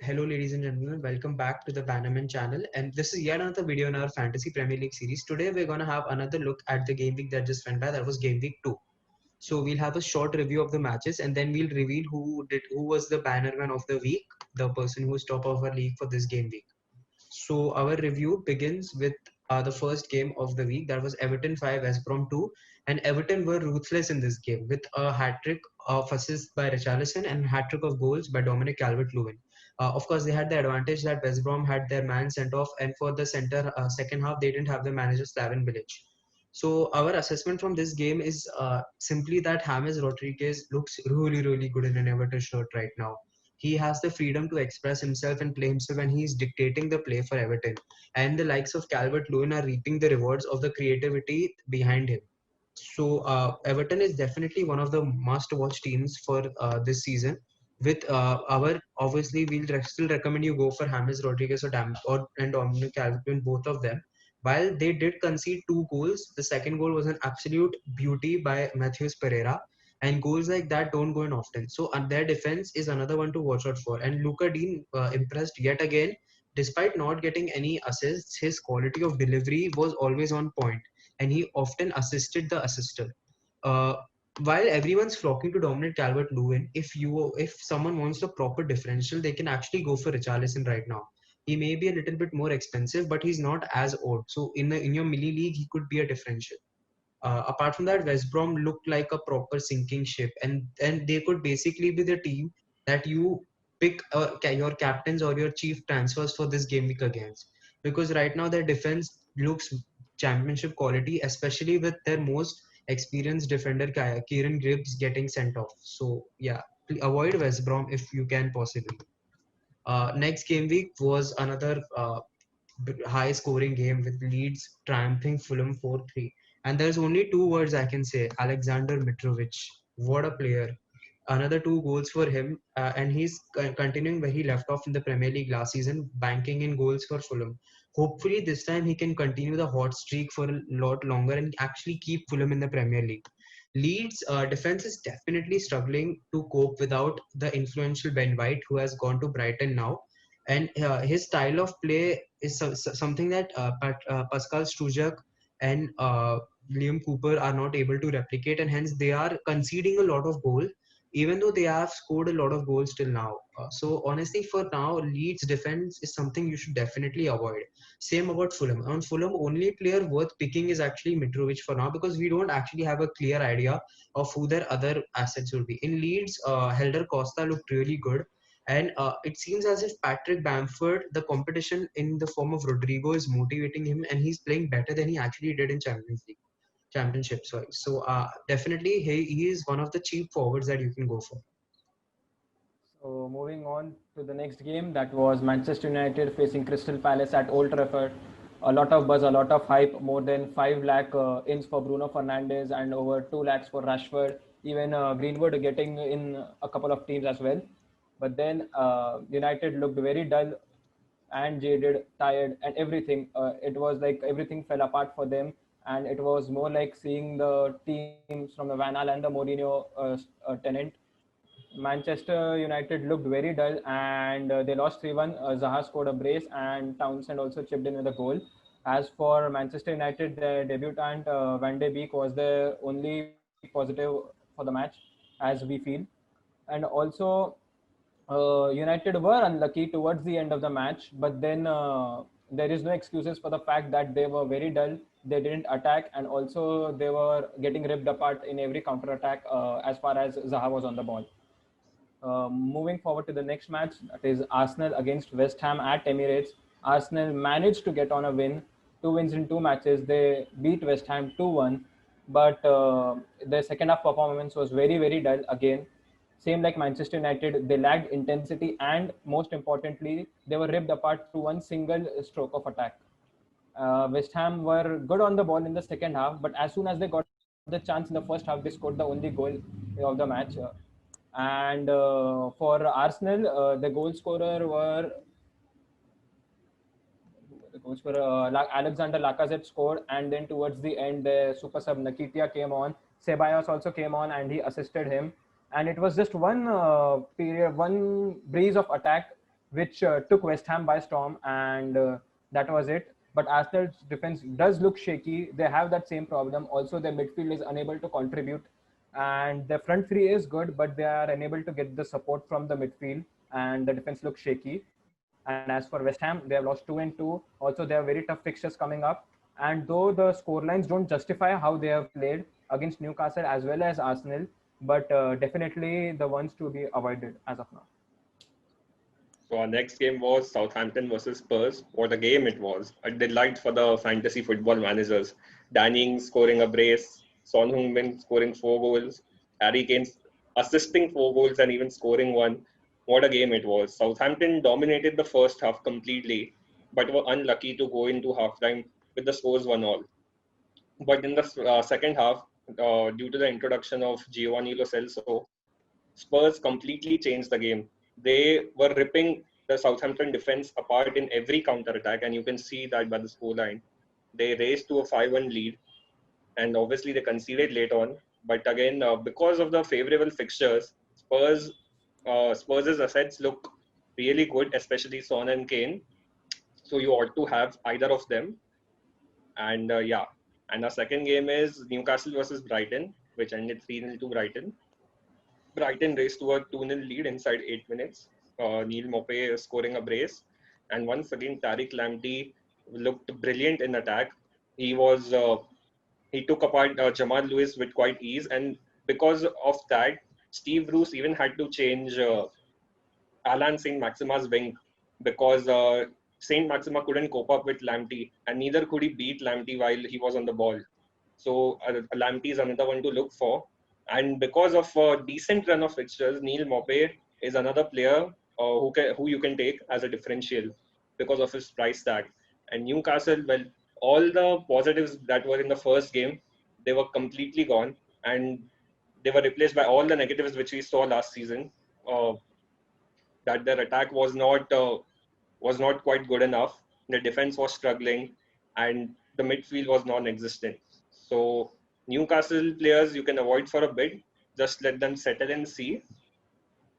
Hello, ladies and gentlemen. Welcome back to the Bannermen channel. And this is yet another video in our Fantasy Premier League series. Today, we're going to have another look at the game week that just went by. That was game week 2. So we'll have a short review of the matches, and then we'll reveal who was the Bannerman of the week, the person who's top of our league for this game week. So our review begins with the first game of the week. That was Everton 5, West Brom 2. And Everton were ruthless in this game with a hat-trick of assists by Richarlison and hat-trick of goals by Dominic Calvert-Lewin. Of course, they had the advantage that West Brom had their man sent off, and for the center second half, they didn't have the manager Slaven Bilic. So our assessment from this game is simply that James Rodriguez looks really, really good in an Everton shirt right now. He has the freedom to express himself and play himself, and he's dictating the play for Everton. And the likes of Calvert-Lewin are reaping the rewards of the creativity behind him. So Everton is definitely one of the must-watch teams for this season. With our obviously, we'll still recommend you go for James Rodriguez and Dominic Calvert-Lewin, both of them. While they did concede 2 goals, the second goal was an absolute beauty by Matheus Pereira, and goals like that don't go in often. So their defense is another one to watch out for. And Luca Dean impressed yet again, despite not getting any assists. His quality of delivery was always on point, and he often assisted the assister. Uh, while everyone's flocking to Dominic Calvert-Lewin, if someone wants a proper differential, they can actually go for Richarlison right now. He may be a little bit more expensive, but he's not as old. So in your mini league, he could be a differential. Apart from that, West Brom looked like a proper sinking ship, and they could basically be the team that you pick your captains or your chief transfers for this game week against. Because right now their defense looks championship quality, especially with their most experienced defender Kieran Gibbs getting sent off. So yeah, avoid West Brom if you can possibly. Next game week was another high scoring game with Leeds triumphing Fulham 4-3. And there's only 2 words I can say: Alexander Mitrovic. What a player. Another 2 goals for him, and he's continuing where he left off in the Premier League last season, banking in goals for Fulham. Hopefully, this time he can continue the hot streak for a lot longer and actually keep Fulham in the Premier League. Leeds' defense is definitely struggling to cope without the influential Ben White, who has gone to Brighton now. And his style of play is something that Pascal Struijk and Liam Cooper are not able to replicate, and hence they are conceding a lot of goal, even though they have scored a lot of goals till now. So honestly, for now, Leeds defense is something you should definitely avoid. Same about Fulham. On Fulham, only player worth picking is actually Mitrovic for now, because we don't actually have a clear idea of who their other assets will be. In Leeds, Helder Costa looked really good. And it seems as if Patrick Bamford, the competition in the form of Rodrigo, is motivating him, and he's playing better than he actually did in Championship. Sorry. So definitely he is one of the cheap forwards that you can go for. So moving on to the next game, that was Manchester United facing Crystal Palace at Old Trafford. A lot of buzz, a lot of hype. More than 5 lakh ins for Bruno Fernandes and over 2 lakhs for Rashford. Even Greenwood getting in a couple of teams as well. But then United looked very dull and jaded, tired, and everything. It was like everything fell apart for them, and it was more like seeing the teams from the Van Gaal and the Mourinho tenant. Manchester United looked very dull, and they lost 3-1. Zaha scored a brace, and Townsend also chipped in with a goal. As for Manchester United, their debutant Van de Beek was the only positive for the match, as we feel. And also, United were unlucky towards the end of the match, but then there is no excuses for the fact that they were very dull. They didn't attack, and also they were getting ripped apart in every counter attack as far as Zaha was on the ball. Moving forward to the next match, that is Arsenal against West Ham at Emirates. Arsenal managed to get on a win, 2 wins in 2 matches. They beat West Ham 2-1, but their second half performance was very, very dull again. Same like Manchester United, they lacked intensity, and most importantly, they were ripped apart through one single stroke of attack. West Ham were good on the ball in the second half, but as soon as they got the chance in the first half, they scored the only goal of the match. And for Arsenal, the goal scorer were the coach for Alexander Lacazette scored, and then towards the end, the super sub Nakitia came on. Ceballos also came on, and he assisted him. And it was just one period, one breeze of attack which took West Ham by storm, and that was it. But Arsenal's defense does look shaky. They have that same problem. Also, their midfield is unable to contribute, and their front three is good, but they are unable to get the support from the midfield, and the defense looks shaky. And as for West Ham, they have lost 2-2. Also, they have very tough fixtures coming up. And though the score lines don't justify how they have played against Newcastle as well as Arsenal, but definitely the ones to be avoided as of now. So our next game was Southampton versus Spurs. What a game it was. A delight for the fantasy football managers. Danny Ings scoring a brace, Son Heung-min scoring 4 goals, Harry Kane assisting 4 goals and even scoring one. What a game it was. Southampton dominated the first half completely, but were unlucky to go into halftime with the scores 1-1. But in the second half, due to the introduction of Giovanni Lo Celso, Spurs completely changed the game. They were ripping the Southampton defense apart in every counter attack, and you can see that by the scoreline. They raced to a 5-1 lead, and obviously they conceded late on. But again, because of the favorable fixtures, Spurs' assets look really good, especially Son and Kane. So you ought to have either of them. And yeah, and our second game is Newcastle versus Brighton, which ended 3-0 to Brighton. Brighton raced to a 2-0 lead inside 8 minutes. Neil Maupay scoring a brace. And once again, Tariq Lamptey looked brilliant in attack. He was he took apart Jamal Lewis with quite ease. And because of that, Steve Bruce even had to change Alan St. Maxima's wing because St. Maxima couldn't cope up with Lamptey, and neither could he beat Lamptey while he was on the ball. So Lamptey is another one to look for. And because of a decent run of fixtures, Neil Maupay is another player who you can take as a differential because of his price tag. And Newcastle, well, all the positives that were in the first game, they were completely gone, and they were replaced by all the negatives which we saw last season. That their attack was not quite good enough. The defense was struggling, and the midfield was non-existent. So Newcastle players you can avoid for a bit. Just let them settle and see.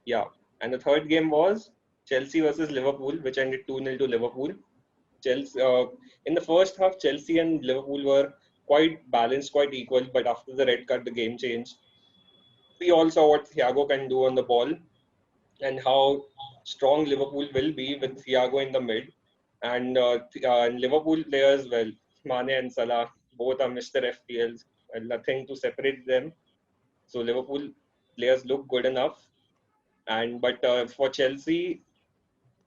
Yeah. And the third game was Chelsea versus Liverpool, which ended 2-0 to Liverpool. Chelsea in the first half, Chelsea and Liverpool were quite balanced, quite equal. But after the red card, the game changed. We all saw what Thiago can do on the ball and how strong Liverpool will be with Thiago in the mid. And Liverpool players, well, Mane and Salah, both are Mr. FPLs, and nothing to separate them. So Liverpool players look good enough. But for Chelsea,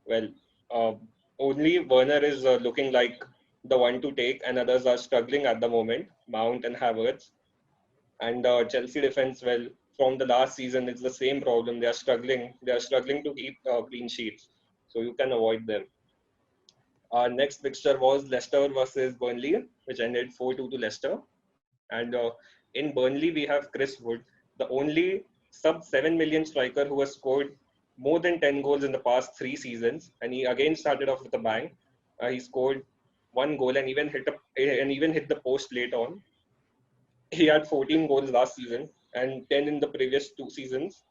well, uh, only Werner is looking like the one to take, and others are struggling at the moment, Mount and Havertz. And Chelsea defense, well, from the last season, it's the same problem. They are struggling. They are struggling to keep clean sheets, so you can avoid them. Our next fixture was Leicester versus Burnley, which ended 4-2 to Leicester. And in Burnley, we have Chris Wood, the only sub 7 million striker who has scored more than 10 goals in the past 3 seasons. And he again started off with a bang. He scored 1 goal and even hit the post late on. He had 14 goals last season and 10 in the previous 2 seasons.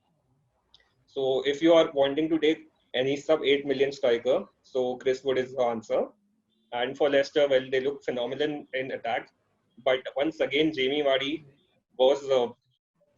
So if you are wanting to take any sub 8 million striker, so Chris Wood is the answer. And for Leicester, well, they look phenomenal in attack. But once again, Jamie Vardy was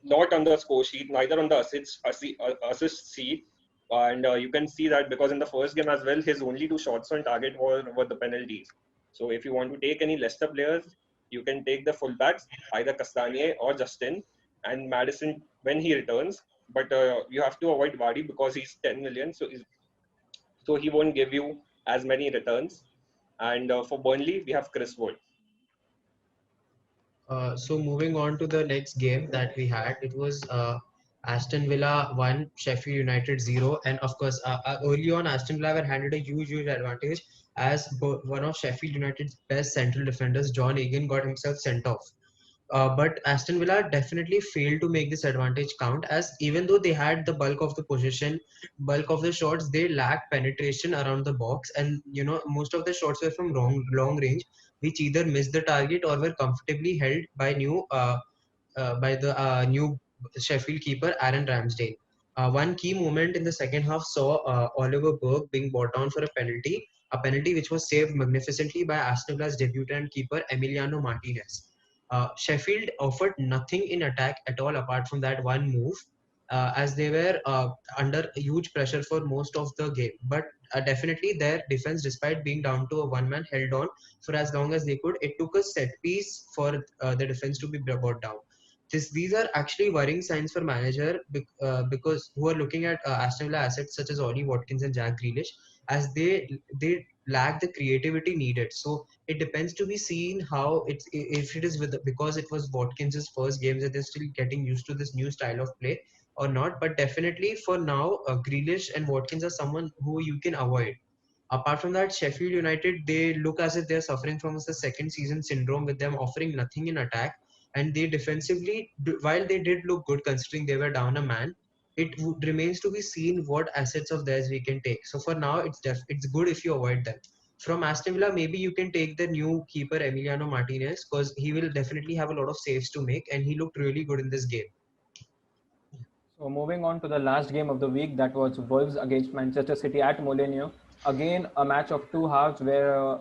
not on the score sheet, neither on the assist sheet. And you can see that because in the first game as well, his only 2 shots on target were the penalties. So if you want to take any Leicester players, you can take the fullbacks, either Castagne or Justin, and Madison when he returns. But you have to avoid Vardy because he's 10 million, so he won't give you as many returns. And for Burnley, we have Chris Wood. So moving on to the next game that we had, it was Aston Villa 1, Sheffield United 0, and of course, early on, Aston Villa were handed a huge advantage as one of Sheffield United's best central defenders, John Egan, got himself sent off. But Aston Villa definitely failed to make this advantage count, as even though they had the bulk of the possession, bulk of the shots, they lacked penetration around the box, and most of the shots were from long range, which either missed the target or were comfortably held by the new Sheffield keeper Aaron Ramsdale. One key moment in the second half saw Oliver Berg being brought down for a penalty which was saved magnificently by Aston Villa's debutant keeper Emiliano Martinez. Sheffield offered nothing in attack at all apart from that one move, as they were under huge pressure for most of the game. But definitely their defense, despite being down to a one man, held on for as long as they could. It took a set piece for the defense to be brought down. These are actually worrying signs for manager because who are looking at Aston Villa assets such as Ollie Watkins and Jack Grealish, as they lack the creativity needed. So it depends to be seen how it's if it is because it was Watkins's first games that they're still getting used to this new style of play or not. But definitely for now, Grealish and Watkins are someone who you can avoid. Apart from that, Sheffield United, they look as if they're suffering from the second season syndrome, with them offering nothing in attack. And they defensively, while they did look good considering they were down a man, it remains to be seen what assets of theirs we can take. So for now, it's good if you avoid them. From Aston Villa, maybe you can take the new keeper Emiliano Martinez, because he will definitely have a lot of saves to make, and he looked really good in this game. So moving on to the last game of the week, that was Wolves against Manchester City at Molineux. Again, a match of two halves where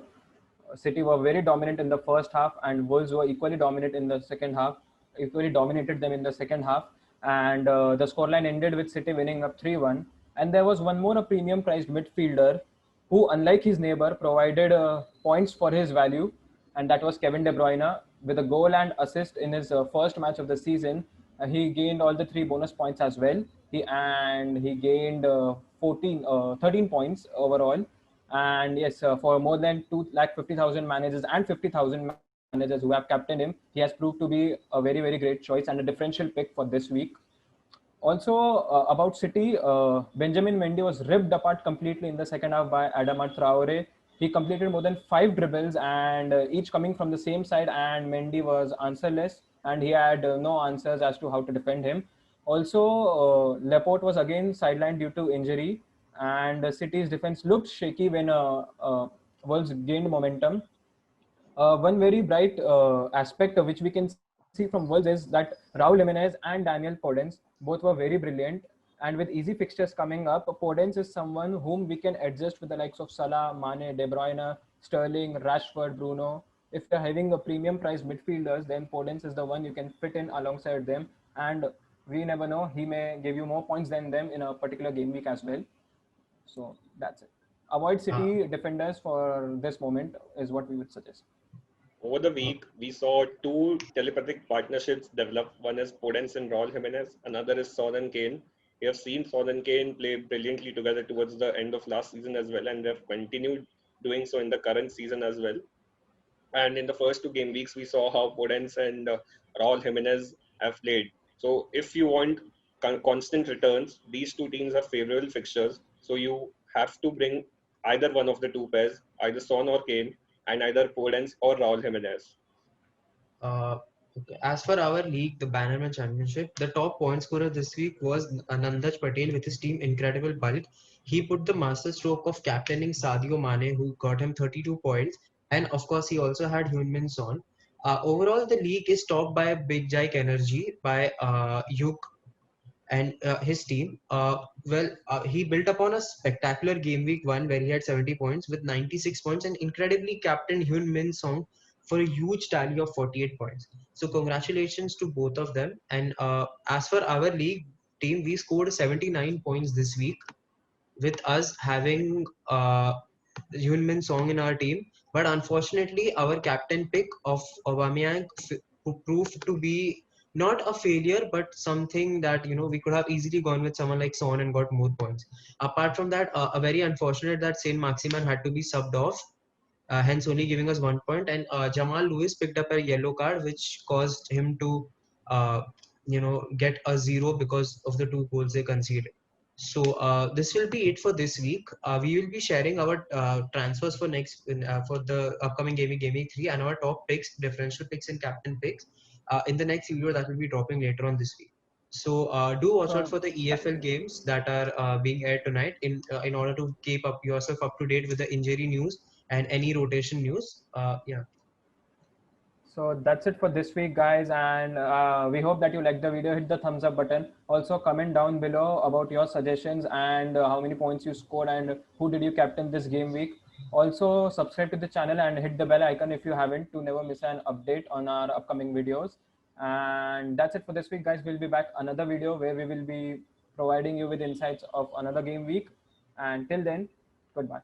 City were very dominant in the first half, and Wolves were equally dominant in the second half. Equally dominated them in the second half, and the scoreline ended with City winning up 3-1. And there was one more a premium priced midfielder who, unlike his neighbor, provided points for his value, and that was Kevin De Bruyne with a goal and assist in his first match of the season. He gained all the three bonus points as well. He gained 13 points overall. And yes, for more than 250,000 managers and 50,000 managers who have captained him, he has proved to be a very, very great choice and a differential pick for this week. Also, about City, Benjamin Mendy was ripped apart completely in the second half by Adama Traore. He completed more than 5 dribbles, and each coming from the same side, and Mendy was answerless, and he had no answers as to how to defend him. Also, Laporte was again sidelined due to injury, and City's defense looked shaky when Wolves gained momentum. One very bright aspect of which we can see from Wolves is that Raul Jimenez and Daniel Podence both were very brilliant. And with easy fixtures coming up, Podence is someone whom we can adjust with the likes of Salah, Mane, De Bruyne, Sterling, Rashford, Bruno. If you're having a premium price midfielders, then Podence is the one you can fit in alongside them. And we never know, he may give you more points than them in a particular game week as well. So that's it. Avoid Uh, City defenders for this moment is what we would suggest. Over the week, we saw two telepathic partnerships develop. One is Podence and Raul Jimenez, another is Son and Kane. We have seen Son and Kane play brilliantly together towards the end of last season as well, and they have continued doing so in the current season as well. And in the first two game weeks, we saw how Podence and Raul Jimenez have played. So if you want constant returns, these two teams have favorable fixtures. So you have to bring either one of the two pairs, either Son or Kane, and either Podence or Raul Jimenez. Uh, okay. As for our league, the Bannermen Championship, the top point scorer this week was Anandaj Patel with his team Incredible Bulk. He put the master stroke of captaining Sadio Mane, who got him 32 points. And of course, he also had Heung-min Son. Overall, the league is topped by Big Jake Energy, by Yuk and his team. He built upon a spectacular game week one where he had 70 points with 96 points, and incredibly captain Hyun Min Song for a huge tally of 48 points. So congratulations to both of them. And as for our league team, we scored 79 points this week, with us having Hyun Min Song in our team. But unfortunately, our captain pick of Aubameyang proved to be not a failure, but something that we could have easily gone with someone like Son and got more points. Apart from that, a very unfortunate that Saint Maximan had to be subbed off, hence only giving us 1 point. And Jamal Lewis picked up a yellow card, which caused him to, get a zero because of the two goals they conceded. So this will be it for this week. We will be sharing our transfers for for the upcoming game week 3, and our top picks, differential picks, and captain picks. in the next video that will be dropping later on this week. So do watch out So for the EFL games that are being aired tonight in order to keep up yourself up to date with the injury news and any rotation news. Yeah. So that's it for this week, guys, and we hope that you like the video. Hit the thumbs up button. Also, comment down below about your suggestions and how many points you scored and who did you captain this game week. Also, subscribe to the channel and hit the bell icon if you haven't to never miss an update on our upcoming videos. And that's it for this week, guys. We'll be back another video where we will be providing you with insights of another game week. And till then, goodbye.